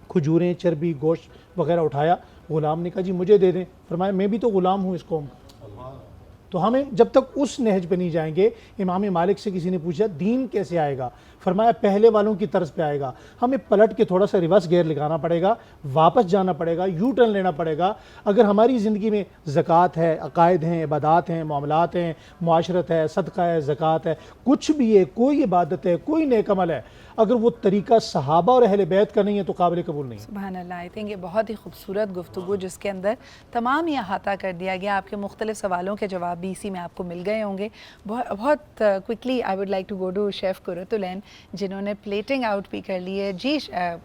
کھجوریں، چربی، گوشت وغیرہ اٹھایا. غلام نے کہا جی مجھے دے دیں. فرمایا میں بھی تو غلام ہوں اس قوم کا. تو ہمیں جب تک اس نہج پہ نہیں جائیں گے. امام مالک سے کسی نے پوچھا دین کیسے آئے گا؟ فرمایا پہلے والوں کی طرز پہ آئے گا. ہمیں پلٹ کے تھوڑا سا ریورس گیئر لگانا پڑے گا، واپس جانا پڑے گا، یو ٹرن لینا پڑے گا. اگر ہماری زندگی میں زکوٰۃ ہے، عقائد ہیں، عبادات ہیں، معاملات ہیں، معاشرت ہے، صدقہ ہے، زکوٰۃ ہے، کچھ بھی ہے، کوئی عبادت ہے، کوئی نیک عمل ہے، اگر وہ طریقہ صحابہ اور اہل بیت کا نہیں ہے تو قابل قبول نہیں ہے. سبحان اللہ. آئی تھنک یہ بہت ہی خوبصورت گفتگو جس کے اندر تمام یہ احاطہ کر دیا گیا. آپ کے مختلف سوالوں کے جواب بھی اسی میں آپ کو مل گئے ہوں گے. بہت quickly I would like to go to chef Quratulain جنہوں نے پلیٹنگ آؤٹ بھی کر لی ہے. جی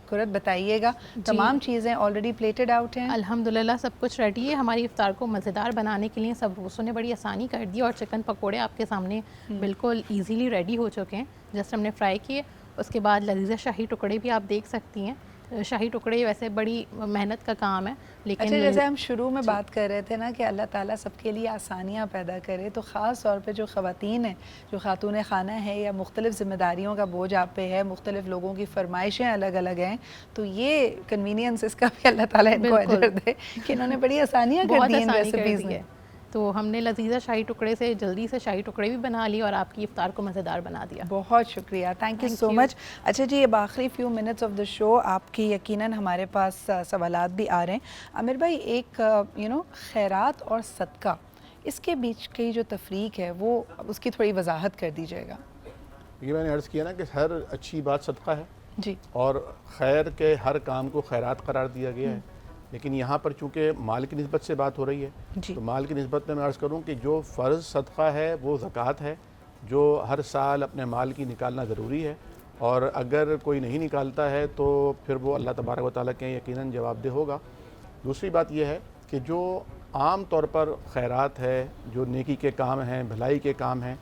قرۃ بتائیے گا، تمام چیزیں آلریڈی پلیٹڈ آؤٹ ہیں؟ الحمدللہ سب کچھ ریڈی ہے. ہماری افطار کو مزیدار بنانے کے لیے سب دوستوں نے بڑی آسانی کر دی، اور چکن پکوڑے آپ کے سامنے بالکل ایزیلی ریڈی ہو چکے ہیں. جسٹ ہم نے فرائی کیے. اس کے بعد لذیذ شاہی ٹکڑے بھی آپ دیکھ سکتی ہیں. شاہی ٹکڑے ویسے بڑی محنت کا کام ہے، لیکن اچھا جیسے ہم شروع میں بات کر رہے تھے نا کہ اللہ تعالیٰ سب کے لیے آسانیاں پیدا کرے، تو خاص طور پہ جو خواتین ہیں، جو خاتون خانہ ہے یا مختلف ذمہ داریوں کا بوجھ آپ پہ ہے، مختلف لوگوں کی فرمائشیں الگ الگ ہیں، تو یہ کنوینئنس اس کا بھی اللہ تعالیٰ ان کو اجر دے کہ انہوں نے بڑی آسانیاں کر دی ان ریسیپیز میں. تو ہم نے لذیذہ شاہی ٹکڑے سے جلدی سے شاہی ٹکڑے بھی بنا لی اور آپ کی افطار کو مزیدار بنا دیا. بہت شکریہ، تھینک یو سو مچ. اچھا جی، اب آخری فیو منٹس آف دا شو آپ کی یقیناً ہمارے پاس سوالات بھی آ رہے ہیں. عامر بھائی، ایک خیرات اور صدقہ، اس کے بیچ کی جو تفریق ہے وہ اس کی تھوڑی وضاحت کر دیجیے گا. یہ میں نے عرض کیا نا کہ ہر اچھی بات صدقہ ہے جی، اور خیر کے ہر کام کو خیرات قرار دیا گیا ہے. لیکن یہاں پر چونکہ مال کی نسبت سے بات ہو رہی ہے تو مال کی نسبت میں عرض کروں کہ جو فرض صدقہ ہے وہ زکوٰۃ ہے، جو ہر سال اپنے مال کی نکالنا ضروری ہے، اور اگر کوئی نہیں نکالتا ہے تو پھر وہ اللہ تبارک و تعالیٰ کے یقیناً جواب دہ ہوگا. دوسری بات یہ ہے کہ جو عام طور پر خیرات ہے، جو نیکی کے کام ہیں، بھلائی کے کام ہیں،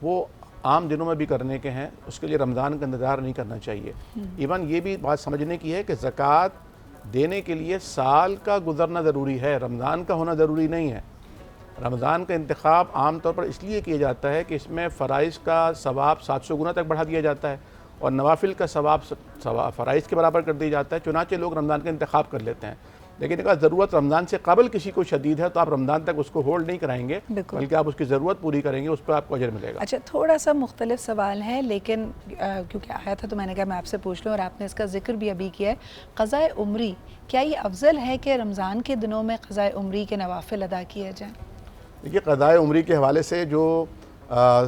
وہ عام دنوں میں بھی کرنے کے ہیں. اس کے لیے رمضان کا انتظار نہیں کرنا چاہیے. ایون یہ بھی بات سمجھنے کی ہے کہ زکوٰۃ دینے کے لیے سال کا گزرنا ضروری ہے، رمضان کا ہونا ضروری نہیں ہے. رمضان کا انتخاب عام طور پر اس لیے کیا جاتا ہے کہ اس میں فرائض کا ثواب 700 گنا تک بڑھا دیا جاتا ہے اور نوافل کا ثواب فرائض کے برابر کر دیا جاتا ہے. چنانچہ لوگ رمضان کا انتخاب کر لیتے ہیں. لیکن اگر ضرورت رمضان سے قبل کسی کو شدید ہے تو آپ رمضان تک اس کو ہولڈ نہیں کرائیں گے، بلکہ آپ اس کی ضرورت پوری کریں گے، اس پر آپ کو اجر ملے گا. اچھا، تھوڑا سا مختلف سوال ہے لیکن کیونکہ آیا تھا تو میں نے کہا میں آپ سے پوچھ لوں، اور آپ نے اس کا ذکر بھی ابھی کیا ہے. قضاء عمری، کیا یہ افضل ہے کہ رمضان کے دنوں میں قضاء عمری کے نوافل ادا کیے جائیں؟ دیکھیے، قضاء عمری کے حوالے سے جو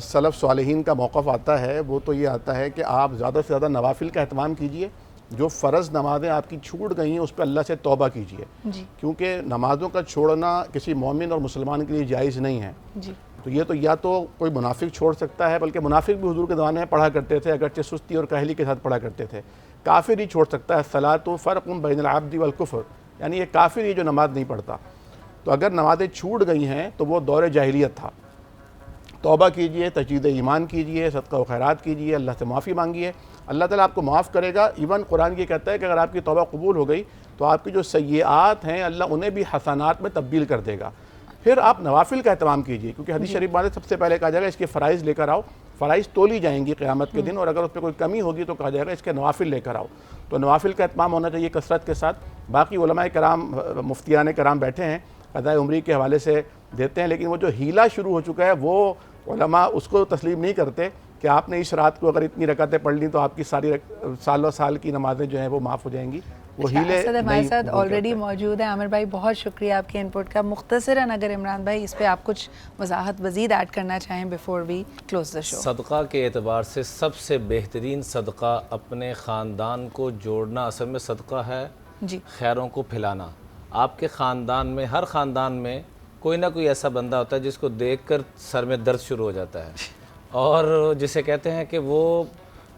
سلف صالحین کا موقف آتا ہے وہ تو یہ آتا ہے کہ آپ زیادہ سے زیادہ نوافل کا اہتمام کیجئے. جو فرض نمازیں آپ کی چھوٹ گئی ہیں اس پہ اللہ سے توبہ کیجئے، کیونکہ نمازوں کا چھوڑنا کسی مومن اور مسلمان کے لیے جائز نہیں ہے. تو یہ تو یا تو کوئی منافق چھوڑ سکتا ہے، بلکہ منافق بھی حضور کے زمانے میں پڑھا کرتے تھے، اگرچہ سستی اور کاہلی کے ساتھ پڑھا کرتے تھے. کافر ہی چھوڑ سکتا ہے. الصلاۃ فرق بین العبد والکفر، یعنی یہ کافر ہی جو نماز نہیں پڑھتا. تو اگر نمازیں چھوٹ گئی ہیں تو وہ دور جاہلیت تھا. توبہ کیجئے، تجدید ایمان کیجئے، صدقہ و خیرات کیجئے، اللہ سے معافی مانگیے، اللہ تعالیٰ آپ کو معاف کرے گا. ایون قرآن یہ کہتا ہے کہ اگر آپ کی توبہ قبول ہو گئی تو آپ کی جو سیئات ہیں اللہ انہیں بھی حسنات میں تبدیل کر دے گا. پھر آپ نوافل کا اہتمام کیجئے، کیونکہ حدیث شریف میں سب سے پہلے کہا جائے گا اس کے فرائض لے کر آؤ. فرائض تولی جائیں گی قیامت کے دن، اور اگر اس پہ کوئی کمی ہوگی تو کہا جائے گا اس کے نوافل لے کر آؤ. تو نوافل کا اہتمام ہونا چاہیے کثرت کے ساتھ. باقی علماء کرام، مفتیان کرام بیٹھے ہیں، قضاء عمری کے حوالے سے دیتے ہیں، لیکن وہ جو ہیلہ شروع ہو چکا ہے وہ علماء اس کو تسلیم نہیں کرتے کہ آپ نے اس رات کو اگر اتنی رکعتیں پڑھ لیں تو آپ کی ساری سال و سال کی نمازیں جو ہیں وہ معاف ہو جائیں گی. وہ ہیلے اسد ہمارے ساتھ نہیں آلریڈی موجود ہیں. عامر بھائی بہت شکریہ آپ کے انپٹ کا. مختصراً اگر عمران بھائی اس پہ آپ کچھ وضاحت مزید ایڈ کرنا چاہیں بیفور وی کلوز دا شو. صدقہ کے اعتبار سے سب سے بہترین صدقہ اپنے خاندان کو جوڑنا اصل میں صدقہ ہے. جی خیروں کو پھیلانا. آپ کے خاندان میں، ہر خاندان میں کوئی نہ کوئی ایسا بندہ ہوتا ہے جس کو دیکھ کر سر میں درد شروع ہو جاتا ہے، اور جسے کہتے ہیں کہ وہ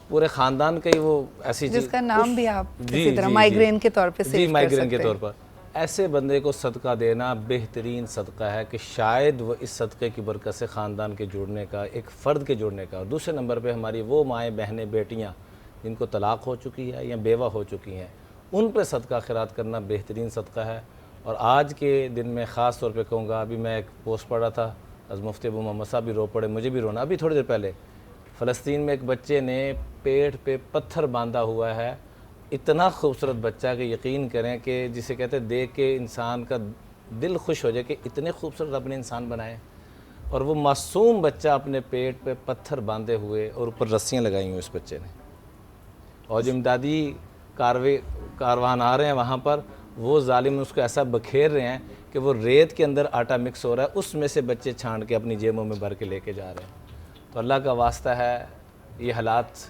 پورے خاندان کا ہی وہ ایسی چیز جس کا نام بھی آپ جی اسی طرح جی مائیگرین کے طور پہ جی سیو کر مائیگرین کے سکتے طور ہیں. پر ایسے بندے کو صدقہ دینا بہترین صدقہ ہے کہ شاید وہ اس صدقے کی برکت سے خاندان کے جوڑنے کا، ایک فرد کے جوڑنے کا. اور دوسرے نمبر پہ ہماری وہ مائیں بہنیں بیٹیاں جن کو طلاق ہو چکی ہے یا بیوہ ہو چکی ہیں، ان پہ صدقہ خیرات کرنا بہترین صدقہ ہے. اور آج کے دن میں خاص طور پہ کہوں گا، ابھی میں ایک پوسٹ پڑھا تھا، از مفتی ابو محمد صاحب بھی رو پڑے، مجھے بھی رونا. ابھی تھوڑی دیر پہلے فلسطین میں ایک بچے نے پیٹ پہ پتھر باندھا ہوا ہے. اتنا خوبصورت بچہ کہ یقین کریں کہ جسے کہتے ہیں دیکھ کے انسان کا دل خوش ہو جائے کہ اتنے خوبصورت رب نے انسان بنائے. اور وہ معصوم بچہ اپنے پیٹ پہ پتھر باندھے ہوئے اور اوپر رسیاں لگائی ہوئی اس بچے نے. اور جو امدادی کاروان آ رہے ہیں وہاں پر، وہ ظالم اس کو ایسا بکھیر رہے ہیں کہ وہ ریت کے اندر آٹا مکس ہو رہا ہے، اس میں سے بچے چھانٹ کے اپنی جیبوں میں بھر کے لے کے جا رہے ہیں. تو اللہ کا واسطہ ہے، یہ حالات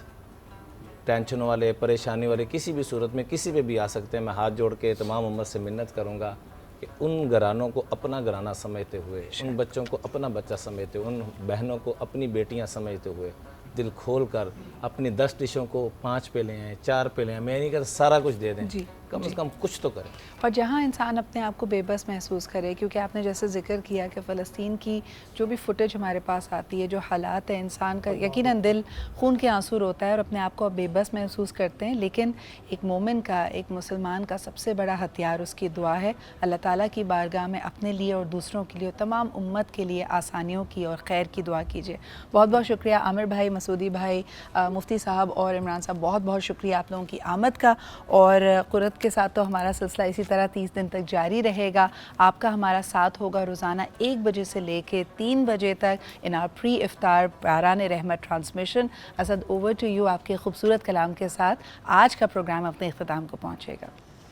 ٹینشنوں والے، پریشانی والے کسی بھی صورت میں کسی پہ بھی آ سکتے ہیں. میں ہاتھ جوڑ کے تمام امت سے منت کروں گا کہ ان گھرانوں کو اپنا گھرانہ سمجھتے ہوئے، ان بچوں کو اپنا بچہ سمجھتے ہوئے، ان بہنوں کو اپنی بیٹیاں سمجھتے ہوئے دل کھول کر اپنی 10 ڈشوں کو 5 پہ لے آئیں، 4 پہ لے آئیں. میں نہیں کہتا سارا کچھ دے دیں، کم از کم کچھ تو کریں. اور جہاں انسان اپنے آپ کو بے بس محسوس کرے، کیونکہ آپ نے جیسے ذکر کیا کہ فلسطین کی جو بھی فوٹیج ہمارے پاس آتی ہے، جو حالات ہیں، انسان کا یقیناً دل خون کے آنسو روتا ہے اور اپنے آپ کو بے بس محسوس کرتے ہیں. لیکن ایک مومن کا، ایک مسلمان کا سب سے بڑا ہتھیار اس کی دعا ہے. اللہ تعالیٰ کی بارگاہ میں اپنے لیے اور دوسروں کے لیے، تمام امت کے لیے آسانیوں کی اور خیر کی دعا کیجیے. بہت بہت شکریہ عامر بھائی، مسعودی بھائی، مفتی صاحب اور عمران صاحب، بہت بہت شکریہ آپ لوگوں کی آمد کا. اور قرت کے ساتھ تو ہمارا سلسلہ اسی طرح 30 دن تک جاری رہے گا. آپ کا ہمارا ساتھ ہوگا روزانہ 1 بجے سے لے کے 3 بجے تک ان آر پری افطار باران رحمت transmission. Asad over to you آپ کے خوبصورت کلام کے ساتھ آج کا پروگرام اپنے اختتام کو پہنچے گا.